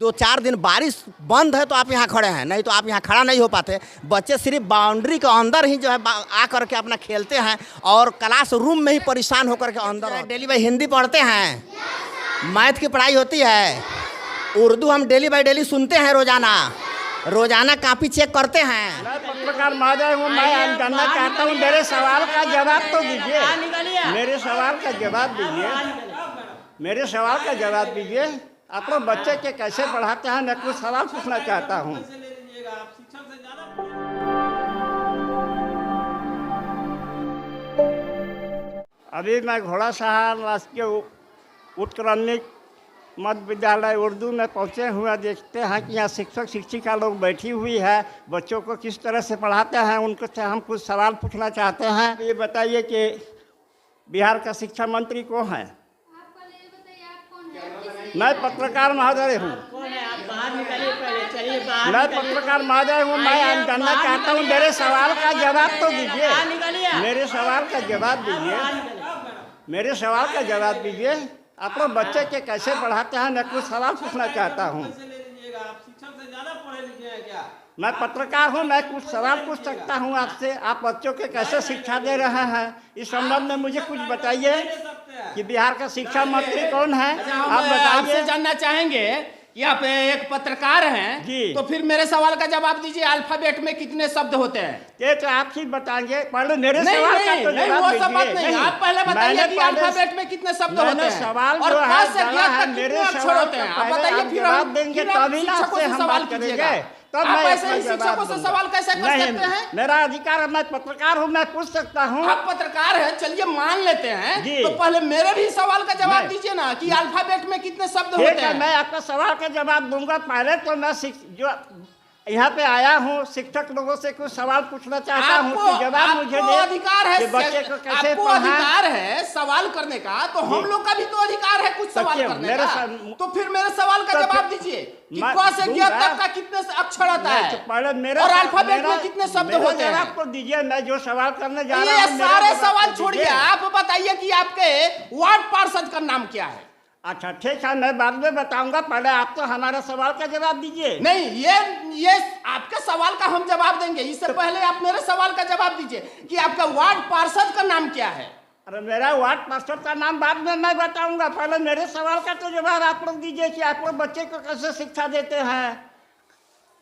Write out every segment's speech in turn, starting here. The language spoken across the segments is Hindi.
2-4 दिन बारिश बंद है तो आप यहाँ खड़े हैं, नहीं तो आप यहाँ खड़ा नहीं हो पाते। बच्चे सिर्फ बाउंड्री के अंदर ही जो है आ करके अपना खेलते हैं और क्लास रूम में ही परेशान होकर के अंदर। डेली बाई हिंदी पढ़ते हैं, मैथ की पढ़ाई होती है, उर्दू हम डेली बाई डेली सुनते हैं, रोजाना कापी चेक करते हैं। मैं पत्रकार महोदय हूँ, मैं जानना चाहता हूँ, मेरे सवाल का जवाब तो दीजिए। मेरे सवाल का जवाब दीजिए। आप लोग बच्चे के कैसे पढ़ाते हैं, मैं कुछ सवाल पूछना चाहता हूँ। अभी मैं घोड़ासहार राजकीय उत्क्रमणिक मध्य विद्यालय उर्दू में पहुँचे हुए देखते हैं कि यहाँ शिक्षक शिक्षिका लोग बैठी हुई है। बच्चों को किस तरह से पढ़ाते हैं उनको से हम कुछ सवाल पूछना चाहते हैं। ये बताइए कि बिहार का शिक्षा मंत्री कौन है? मैं पत्रकार महोदय हूँ। मैं पत्रकार महोदय हूँ, मैं जानना चाहता हूँ, मेरे सवाल का जवाब तो दीजिए। मेरे सवाल का जवाब दीजिए। आप लोग बच्चे के कैसे पढ़ाते हैं, मैं कुछ सवाल पूछना चाहता हूँ। मैं पत्रकार हूँ, मैं कुछ सवाल पूछ सकता हूँ आपसे। आप बच्चों के कैसे शिक्षा दे रहे हैं, इस संबंध में मुझे कुछ बताइए कि बिहार का शिक्षा मंत्री कौन है। आप बताइए। आपसे जानना चाहेंगे कि आप एक पत्रकार हैं जी, तो फिर मेरे सवाल का जवाब दीजिए। अल्फाबेट में कितने शब्द होते हैं? ये तो आप ही बताएंगे। पहले मेरे नहीं, सवाल का तो नहीं, जवाब वो सब बात दीजिए। नहीं। आप पहले बताइए कि अल्फाबेट में कितने शब्द होते हैं सवाल और जो है 5 से 10 तक मेरे कितने अक्षर सवाल होते हैं। आप बताइए, फिर जवाब देंगे तभी ना आपसे हम बात करेंगे। तब आप मैं ऐसे ही शिक्षकों से सवाल कैसे कर सकते हैं? मेरा अधिकार है, मैं पत्रकार हूँ, मैं पूछ सकता हूँ। आप पत्रकार हैं, चलिए मान लेते हैं, जी। तो पहले मेरे भी सवाल का जवाब नहीं। दीजिए ना कि अल्फाबेट में कितने शब्द ठीक होते है, हैं। मैं आपका सवाल का जवाब दूंगा। पहले तो मैं जो यहाँ पे आया हूँ शिक्षक लोगों से कुछ सवाल पूछना चाहता हूँ कि जवाब मुझे दे। अधिकार है, कि बच्चे को कैसे आपको पढ़ाएं। अधिकार है सवाल करने का, तो हम लोग का भी तो अधिकार है कुछ सवाल करने का। तो फिर मेरे सवाल का जवाब दीजिए कि क से ज्ञ तक का कितने अक्षर आता है पहले मेरा और अल्फाबेट में कितने शब्द होते हैं। आपको दीजिए, मैं जो सवाल करने जा रहा ये हूँ सारे सवाल छोड़िए, आप बताइए कि आपके वार्ड पार्षद का नाम क्या है? अच्छा ठीक है, मैं बाद में बताऊंगा। पहले आप तो हमारे सवाल का जवाब दीजिए। नहीं, ये आपके सवाल का हम जवाब देंगे, इससे पहले आप मेरे सवाल का जवाब दीजिए कि आपका वार्ड पार्षद का नाम क्या है? अरे मेरा वार्ड पार्षद का नाम बाद में मैं बताऊंगा। पहले मेरे सवाल का तो जवाब आप लोग दीजिए कि आप लोग बच्चे को कैसे शिक्षा देते हैं।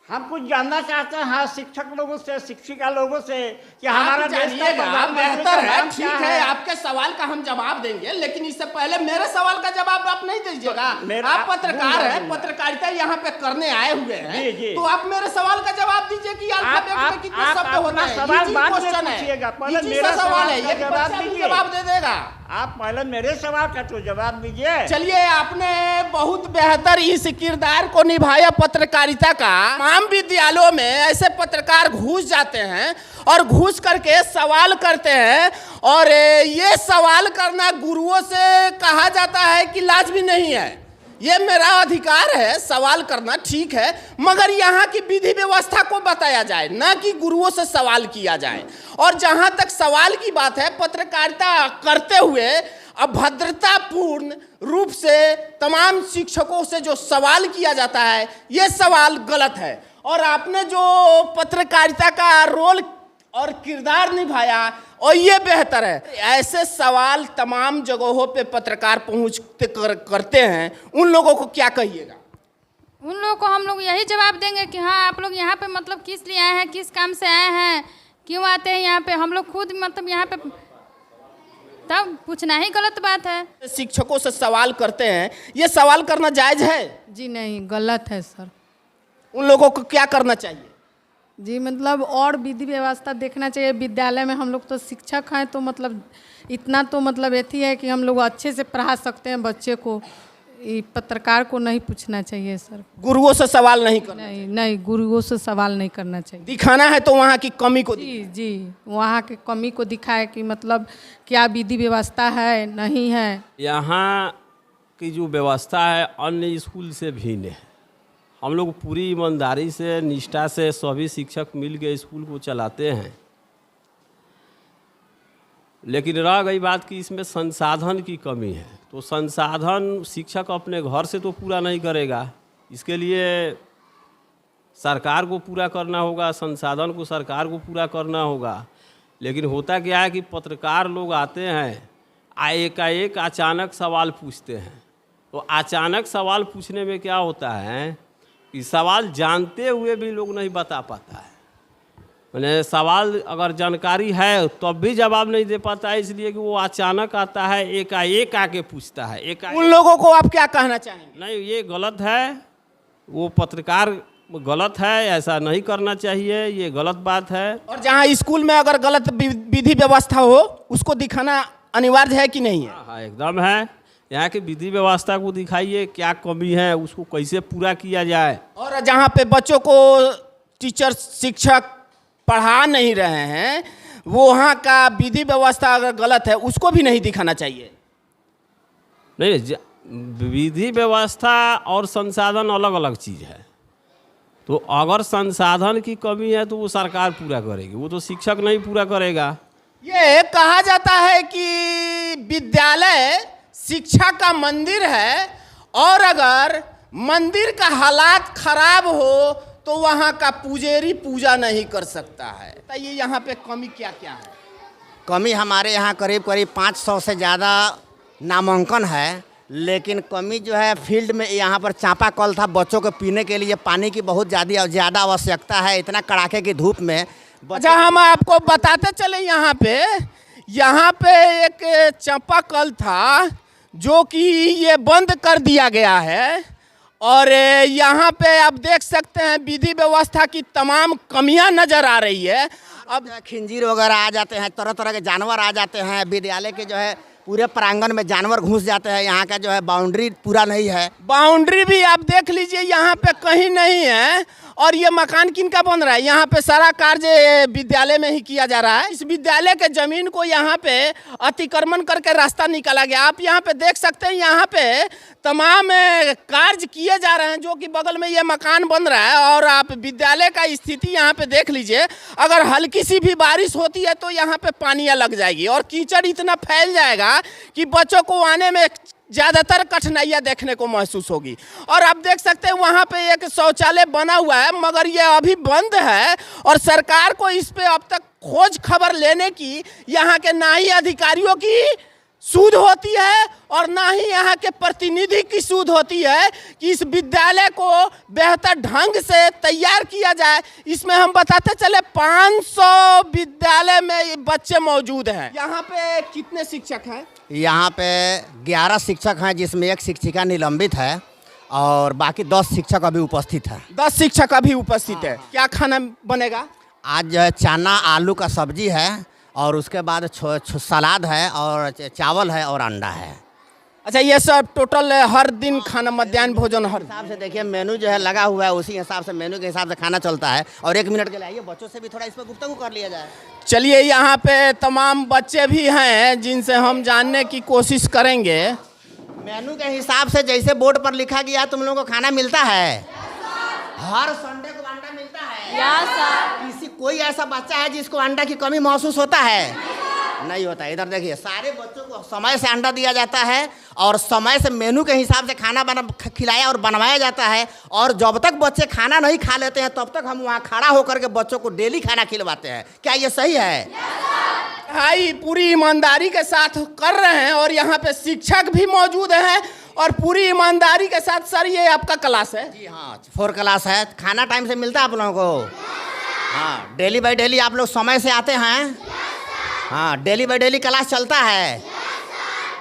हम कुछ जानना चाहते हैं शिक्षक लोगों से, शिक्षिका लोगों से कि हमारा देश का प्रधानमंत्री बेहतर है। नाम ठीक क्या है, आपके सवाल का हम जवाब देंगे, लेकिन इससे पहले मेरे सवाल का जवाब आप नहीं दीजिएगा। आप पत्रकार हैं, पत्रकारिता यहाँ पे करने आए हुए हैं, तो आप मेरे सवाल का जवाब दीजिए कि अल्फाबेट में कितने शब्द होते हैं। सवाल बाद में क्वेश्चन पूछिएगा, है, पहले मेरा सवाल है, ये जवाब दीजिए। जवाब दे देगा। आप पहले मेरे सवाल का तो जवाब दीजिए। चलिए, आपने बहुत बेहतर इस किरदार को निभाया पत्रकारिता का। तमाम विद्यालयों में ऐसे पत्रकार घुस जाते हैं और घुस करके सवाल करते हैं, और ये सवाल करना गुरुओं से कहा जाता है कि लाज भी नहीं है। ये मेरा अधिकार है सवाल करना, ठीक है, मगर यहाँ की विधि व्यवस्था को बताया जाए, ना कि गुरुओं से सवाल किया जाए। और जहाँ तक सवाल की बात है, पत्रकारिता करते हुए अभद्रतापूर्ण रूप से तमाम शिक्षकों से जो सवाल किया जाता है, ये सवाल गलत है। और आपने जो पत्रकारिता का रोल और किरदार निभाया, और ये बेहतर है। ऐसे सवाल तमाम जगहों पे पत्रकार पहुंचते करते हैं, उन लोगों को क्या कहिएगा? उन लोगों को हम लोग यही जवाब देंगे कि हाँ, आप लोग यहाँ पे मतलब किस लिए आए हैं, किस काम से आए हैं, क्यों आते हैं यहाँ पे। हम लोग खुद मतलब यहाँ पे तब पूछना ही गलत बात है। शिक्षकों से सवाल करते हैं, ये सवाल करना जायज है? जी नहीं, गलत है सर। उन लोगों को क्या करना चाहिए? जी मतलब और विधि व्यवस्था देखना चाहिए। विद्यालय में हम लोग तो शिक्षक हैं, तो मतलब इतना तो मतलब यही है कि हम लोग अच्छे से पढ़ा सकते हैं बच्चे को। ये पत्रकार को नहीं पूछना चाहिए सर। गुरुओं से सवाल नहीं करना? नहीं, गुरुओं से सवाल नहीं करना चाहिए। दिखाना है तो वहाँ की कमी को जी वहाँ के कमी को दिखाए कि मतलब क्या विधि व्यवस्था है, नहीं है। यहाँ की जो व्यवस्था है अन्य स्कूल से भिन्न है। हम लोग पूरी ईमानदारी से, निष्ठा से सभी शिक्षक मिल के स्कूल को चलाते हैं, लेकिन रह गई बात कि इसमें संसाधन की कमी है। तो संसाधन शिक्षक अपने घर से तो पूरा नहीं करेगा, इसके लिए सरकार को पूरा करना होगा, संसाधन को सरकार को पूरा करना होगा। लेकिन होता क्या है कि पत्रकार लोग आते हैं, एकाएक अचानक सवाल पूछते हैं। तो अचानक सवाल पूछने में क्या होता है कि सवाल जानते हुए भी लोग नहीं बता पाता है। मैंने सवाल अगर जानकारी है तब भी जवाब नहीं दे पाता है, इसलिए कि वो अचानक आता है, एकाएक आके पूछता है। उन लोगों को आप क्या कहना चाहेंगे? नहीं, ये गलत है, वो पत्रकार गलत है, ऐसा नहीं करना चाहिए, ये गलत बात है। और जहाँ स्कूल में अगर गलत विधि व्यवस्था हो उसको दिखाना अनिवार्य है कि नहीं है? हाँ, एकदम है। यहाँ की विधि व्यवस्था को दिखाइए, क्या कमी है, उसको कैसे पूरा किया जाए। और जहाँ पे बच्चों को टीचर शिक्षक पढ़ा नहीं रहे हैं, वो वहाँ का विधि व्यवस्था अगर गलत है उसको भी नहीं दिखाना चाहिए। नहीं, विधि व्यवस्था और संसाधन अलग अलग चीज़ है। तो अगर संसाधन की कमी है तो वो सरकार पूरा करेगी, वो तो शिक्षक नहीं पूरा करेगा। ये कहा जाता है कि विद्यालय शिक्षा का मंदिर है, और अगर मंदिर का हालात खराब हो तो वहाँ का पुजारी पूजा नहीं कर सकता है। तो ये यहाँ पे कमी क्या क्या है? कमी हमारे यहाँ करीब करीब 500 से ज़्यादा नामांकन है, लेकिन कमी जो है फील्ड में यहाँ पर चापाकल था, बच्चों को पीने के लिए पानी की बहुत ज़्यादा आवश्यकता है। इतना कड़ाके की धूप में अच्छा, हम आपको बताते चले, यहाँ पे एक चापाकल था जो कि ये बंद कर दिया गया है, और यहाँ पे आप देख सकते हैं विधि व्यवस्था की तमाम कमियां नज़र आ रही है। अब खिंजीर वगैरह आ जाते हैं, तरह तरह के जानवर आ जाते हैं, विद्यालय के जो है पूरे प्रांगण में जानवर घुस जाते हैं। यहाँ का जो है बाउंड्री पूरा नहीं है, बाउंड्री भी आप देख लीजिए यहाँ पे कहीं नहीं है। और ये मकान किन का बन रहा है? यहाँ पे सारा कार्य विद्यालय में ही किया जा रहा है। इस विद्यालय के जमीन को यहाँ पे अतिक्रमण करके रास्ता निकाला गया। आप यहाँ पे देख सकते हैं, यहाँ पे तमाम कार्य किए जा रहे हैं, जो कि बगल में ये मकान बन रहा है। और आप विद्यालय का स्थिति यहाँ पे देख लीजिए, अगर हल्की सी भी बारिश होती है तो यहाँ पे पानियाँ लग जाएगी और कीचड़ इतना फैल जाएगा कि बच्चों को आने में ज़्यादातर कठिनाइयाँ देखने को महसूस होगी। और आप देख सकते हैं वहाँ पे एक शौचालय बना हुआ है, मगर ये अभी बंद है। और सरकार को इस पे अब तक खोज खबर लेने की यहाँ के ना ही अधिकारियों की सूझ होती है और ना ही यहाँ के प्रतिनिधि की सूझ होती है कि इस विद्यालय को बेहतर ढंग से तैयार किया जाए। इसमें हम बताते चले 500 विद्यालय में बच्चे मौजूद हैं। यहाँ पे कितने शिक्षक हैं? यहाँ पे 11 शिक्षक हैं, जिसमें एक शिक्षिका निलंबित है और बाकी 10 शिक्षक अभी उपस्थित हैं। 10 शिक्षक अभी उपस्थित है। क्या खाना बनेगा? आज जो है चना आलू का सब्जी है, और उसके बाद सलाद है, और चावल है, और अंडा है। अच्छा, ये सब टोटल हर दिन खाना, मध्याह्न भोजन हर हिसाब से देखिए मेनू जो है लगा हुआ है, उसी हिसाब से मेनू के हिसाब से खाना चलता है। और 1 मिनट के लिए आइए, बच्चों से भी थोड़ा इस पर गुफ्तगू कर लिया जाए। चलिए, यहाँ पे तमाम बच्चे भी हैं जिनसे हम जानने की कोशिश करेंगे। मेनू के हिसाब से जैसे बोर्ड पर लिखा गया, तुम लोगों को खाना मिलता है? हर संडे को अंडा मिलता है? किसी कोई ऐसा बच्चा है जिसको अंडा की कमी महसूस होता है? नहीं होता। इधर देखिए, सारे बच्चों को समय से अंडा दिया जाता है और समय से मेनू के हिसाब से खाना खिलाया और बनवाया जाता है। और जब तक बच्चे खाना नहीं खा लेते हैं तब तक हम वहाँ खड़ा होकर के बच्चों को डेली खाना खिलवाते हैं। क्या ये सही है? भाई पूरी ईमानदारी के साथ कर रहे हैं, और यहाँ पे शिक्षक भी मौजूद हैं और पूरी ईमानदारी के साथ। सर, ये आपका क्लास है? जी हाँ, 4 क्लास है। खाना टाइम से मिलता है आप लोगों को? हाँ, डेली बाय डेली आप लोग समय से आते हैं? हाँ, डेली बाय डेली क्लास चलता है?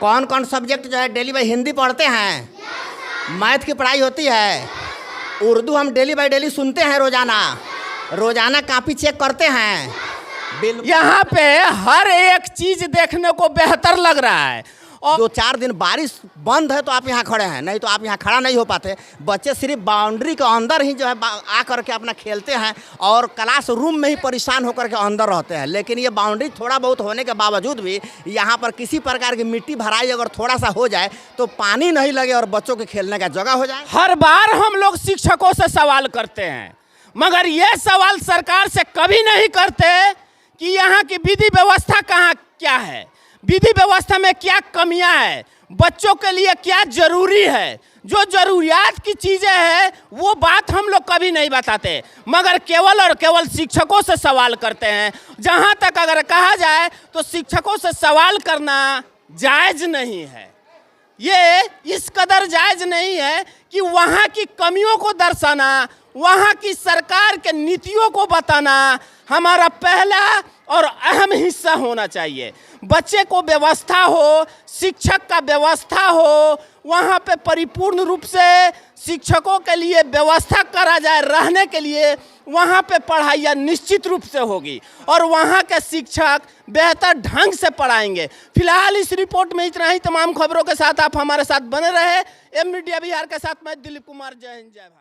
कौन कौन सब्जेक्ट जो है डेली बाय हिंदी पढ़ते हैं? मैथ की पढ़ाई होती है? उर्दू हम डेली बाय डेली सुनते हैं, रोजाना कापी चेक करते हैं। यहाँ पे हर एक चीज देखने को बेहतर लग रहा है। और 2-4 दिन बारिश बंद है तो आप यहाँ खड़े हैं, नहीं तो आप यहाँ खड़ा नहीं हो पाते। बच्चे सिर्फ बाउंड्री के अंदर ही जो है आ करके अपना खेलते हैं और क्लास रूम में ही परेशान होकर के अंदर रहते हैं। लेकिन ये बाउंड्री थोड़ा बहुत होने के बावजूद भी यहाँ पर किसी प्रकार की मिट्टी भराई अगर थोड़ा सा हो जाए तो पानी नहीं लगे और बच्चों के खेलने का जगह हो जाए। हर बार हम लोग शिक्षकों से सवाल करते हैं, मगर ये सवाल सरकार से कभी नहीं करते कि यहाँ की विधि व्यवस्था कहाँ क्या है, विधि व्यवस्था में क्या कमियां है। बच्चों के लिए क्या जरूरी है, जो जरूरियात की चीज़ें हैं वो बात हम लोग कभी नहीं बताते, मगर केवल और केवल शिक्षकों से सवाल करते हैं। जहाँ तक अगर कहा जाए तो शिक्षकों से सवाल करना जायज़ नहीं है। ये इस कदर जायज़ नहीं है कि वहाँ की कमियों को दर्शाना, वहाँ की सरकार के नीतियों को बताना हमारा पहला और अहम हिस्सा होना चाहिए। बच्चे को व्यवस्था हो, शिक्षक का व्यवस्था हो, वहाँ पे परिपूर्ण रूप से शिक्षकों के लिए व्यवस्था करा जाए रहने के लिए, वहाँ पे पढ़ाइयाँ निश्चित रूप से होगी और वहाँ के शिक्षक बेहतर ढंग से पढ़ाएंगे। फिलहाल इस रिपोर्ट में इतना ही। तमाम खबरों के साथ आप हमारे साथ बने रहे। एम मीडिया बिहार के साथ मैं दिलीप कुमार। जय हिंद, जय भारत।